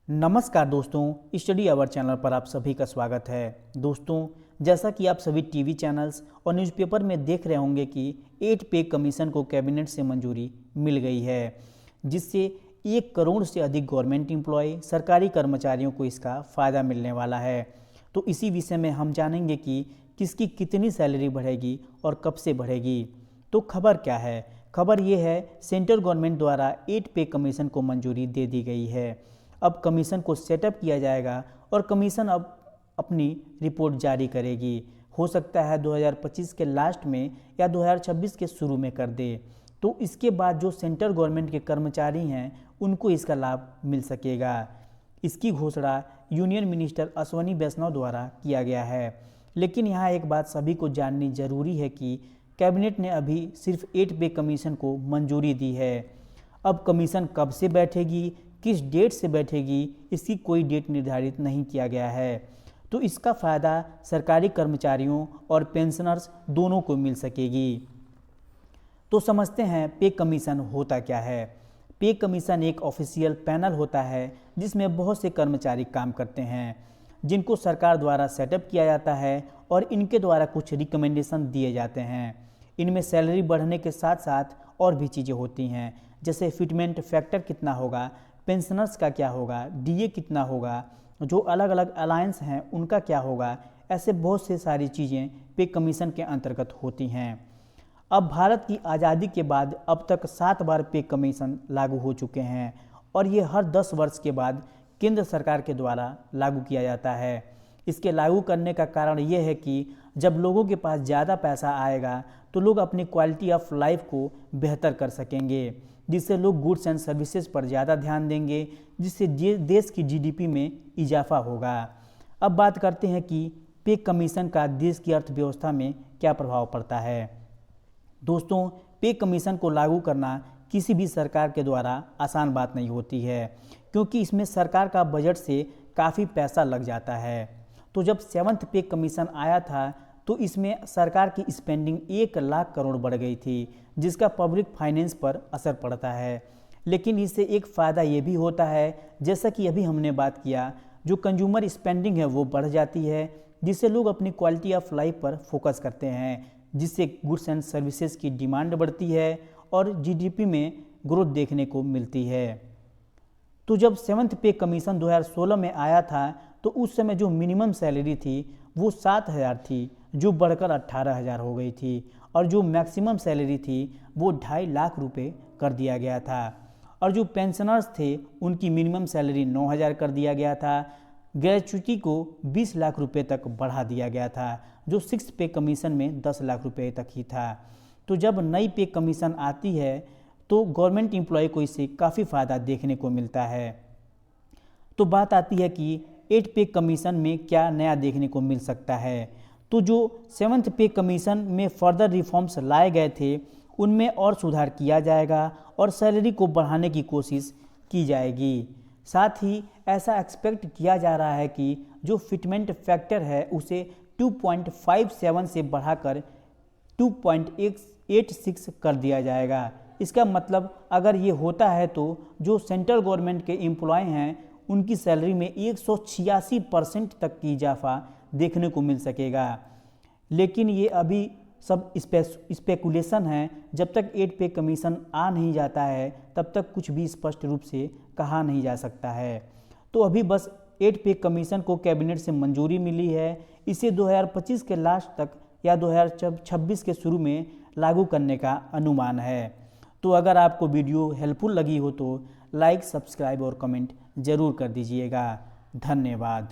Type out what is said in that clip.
नमस्कार दोस्तों, study our channel पर आप सभी का स्वागत है। दोस्तों, जैसा कि आप सभी टीवी चैनल्स और न्यूज़पेपर में देख रहे होंगे कि 8 पे कमीशन को कैबिनेट से मंजूरी मिल गई है, जिससे 1 करोड़ से अधिक गवर्नमेंट एम्प्लॉय सरकारी कर्मचारियों को इसका फ़ायदा मिलने वाला है। तो इसी विषय में हम जानेंगे कि किसकी कितनी सैलरी बढ़ेगी और कब से बढ़ेगी। तो खबर क्या है? खबर ये है, सेंट्रल गवर्नमेंट द्वारा 8 पे कमीशन को मंजूरी दे दी गई है। अब कमीशन को सेटअप किया जाएगा और कमीशन अब अपनी रिपोर्ट जारी करेगी। हो सकता है 2025 के लास्ट में या 2026 के शुरू में कर दे। तो इसके बाद जो सेंट्रल गवर्नमेंट के कर्मचारी हैं उनको इसका लाभ मिल सकेगा। इसकी घोषणा यूनियन मिनिस्टर अश्विनी वैष्णव द्वारा किया गया है। लेकिन यहाँ एक बात सभी को जाननी जरूरी है कि कैबिनेट ने अभी सिर्फ 8 पे कमीशन को मंजूरी दी है। अब कमीशन कब से बैठेगी, किस डेट से बैठेगी, इसकी कोई डेट निर्धारित नहीं किया गया है। तो इसका फ़ायदा सरकारी कर्मचारियों और पेंशनर्स दोनों को मिल सकेगी। तो समझते हैं पे कमीशन होता क्या है। पे कमीशन एक ऑफिशियल पैनल होता है जिसमें बहुत से कर्मचारी काम करते हैं, जिनको सरकार द्वारा सेटअप किया जाता है और इनके द्वारा कुछ रिकमेंडेशन दिए जाते हैं। इनमें सैलरी बढ़ने के साथ साथ और भी चीज़ें होती हैं, जैसे फिटमेंट फैक्टर कितना होगा, पेंशनर्स का क्या होगा, डीए कितना होगा, जो अलग अलग अलायंस हैं उनका क्या होगा। ऐसे बहुत से सारी चीज़ें पे कमीशन के अंतर्गत होती हैं। अब भारत की आज़ादी के बाद अब तक 7 बार पे कमीशन लागू हो चुके हैं और ये हर 10 वर्ष के बाद केंद्र सरकार के द्वारा लागू किया जाता है। इसके लागू करने का कारण ये है कि जब लोगों के पास ज़्यादा पैसा आएगा तो लोग अपनी क्वालिटी ऑफ लाइफ को बेहतर कर सकेंगे, जिससे लोग गुड्स एंड सर्विसेज पर ज़्यादा ध्यान देंगे, जिससे देश की जीडीपी में इजाफा होगा। अब बात करते हैं कि पे कमीशन का देश की अर्थव्यवस्था में क्या प्रभाव पड़ता है। दोस्तों, पे कमीशन को लागू करना किसी भी सरकार के द्वारा आसान बात नहीं होती है, क्योंकि इसमें सरकार का बजट से काफ़ी पैसा लग जाता है। तो जब 7th पे कमीशन आया था तो इसमें सरकार की स्पेंडिंग 1 लाख करोड़ बढ़ गई थी, जिसका पब्लिक फाइनेंस पर असर पड़ता है। लेकिन इससे एक फ़ायदा ये भी होता है, जैसा कि अभी हमने बात किया, जो कंज्यूमर स्पेंडिंग है वो बढ़ जाती है, जिससे लोग अपनी क्वालिटी ऑफ लाइफ पर फोकस करते हैं, जिससे गुड्स एंड सर्विसेज की डिमांड बढ़ती है और जीडीपी में ग्रोथ देखने को मिलती है। तो जब 7th पे कमीशन 2016 में आया था तो उस समय जो मिनिमम सैलरी थी वो 7,000 थी, जो बढ़कर 18,000 हो गई थी, और जो मैक्सिमम सैलरी थी वो 2.5 लाख रुपए कर दिया गया था। और जो पेंशनर्स थे उनकी मिनिमम सैलरी 9,000 कर दिया गया था। ग्रेचुइटी को 20 लाख रुपए तक बढ़ा दिया गया था, जो 6 पे कमीशन में 10 लाख रुपए तक ही था। तो जब नई पे कमीशन आती है तो गवर्नमेंट एम्प्लॉय को इससे काफ़ी फ़ायदा देखने को मिलता है। तो बात आती है कि 8 पे कमीशन में क्या नया देखने को मिल सकता है। तो जो 7th पे कमीशन में फर्दर रिफॉर्म्स लाए गए थे उनमें और सुधार किया जाएगा और सैलरी को बढ़ाने की कोशिश की जाएगी। साथ ही ऐसा एक्सपेक्ट किया जा रहा है कि जो फिटमेंट फैक्टर है उसे 2.57 से बढ़ाकर 2.86 कर दिया जाएगा। इसका मतलब अगर ये होता है तो जो सेंट्रल गवर्नमेंट के एम्प्लॉय हैं उनकी सैलरी में 186% तक की इजाफा देखने को मिल सकेगा। लेकिन ये अभी सब स्पेकुलेशन है। जब तक 8 पे कमीशन आ नहीं जाता है तब तक कुछ भी स्पष्ट रूप से कहा नहीं जा सकता है। तो अभी बस 8 पे कमीशन को कैबिनेट से मंजूरी मिली है। इसे 2025 के लास्ट तक या 2026 के शुरू में लागू करने का अनुमान है। तो अगर आपको वीडियो हेल्पफुल लगी हो तो लाइक, सब्सक्राइब और कमेंट ज़रूर कर दीजिएगा। धन्यवाद।